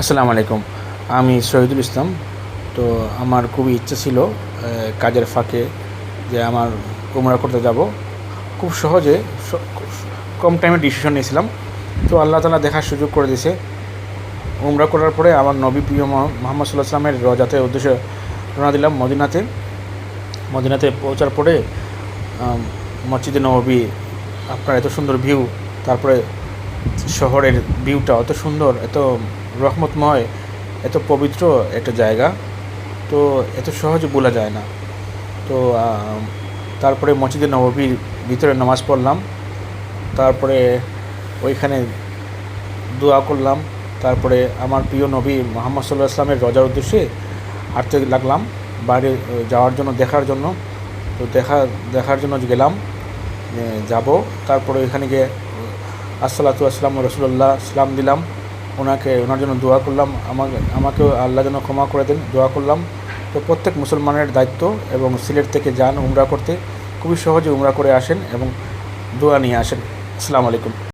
আসসালামু আলাইকুম। আমি শহীদুল ইসলাম। তো আমার খুবই ইচ্ছা ছিল কাজের ফাঁকে যে আমার উমরা করতে যাব। খুব সহজে কম টাইমে ডিসিশন নিয়েছিলাম। তো আল্লাহ তাআলা দেখার সুযোগ করে দিয়েছে। উমরা করার পরে আমার নবী প্রিয় মুহাম্মদ সাল্লাল্লাহু আলাইহি ওয়াসাল্লামের রওজাতে উদ্দেশ্যে রওনা দিলাম মদিনাতে পৌঁছার পরে মসজিদে নববী, আপনার এত সুন্দর ভিউ, তারপরে শহরের ভিউটা এত সুন্দর, এত রহমতময়, এত পবিত্র একটা জায়গা। তো এত সহজে ভোলা যায় না। তো তারপরে মসজিদে নববীর ভিতরে নামাজ পড়লাম। তারপরে ওইখানে দোয়া করলাম। তারপরে আমার প্রিয় নবী মুহাম্মদ সাল্লাল্লাহু আলাইহি ওয়াসাল্লামের রওজার উদ্দেশ্যে হাঁটতে লাগলাম বাইরে যাওয়ার জন্য, দেখার জন্য। তো দেখার জন্য গেলাম, যাব। তারপরে এখানে গিয়ে আসসালাতু আসসালামু রাসূলুল্লাহ সালাম দিলাম, ওনার জন্য দোয়া করলাম, আমাকেও আল্লাহ যেন ক্ষমা করে দেন, দোয়া করলাম। তো প্রত্যেক মুসলমানের দায়িত্ব, এবং সিলেট থেকে যান উমরা করতে, খুবই সহজে উমরা করে আসেন এবং দোয়া নিয়ে আসেন। আসসালামু আলাইকুম।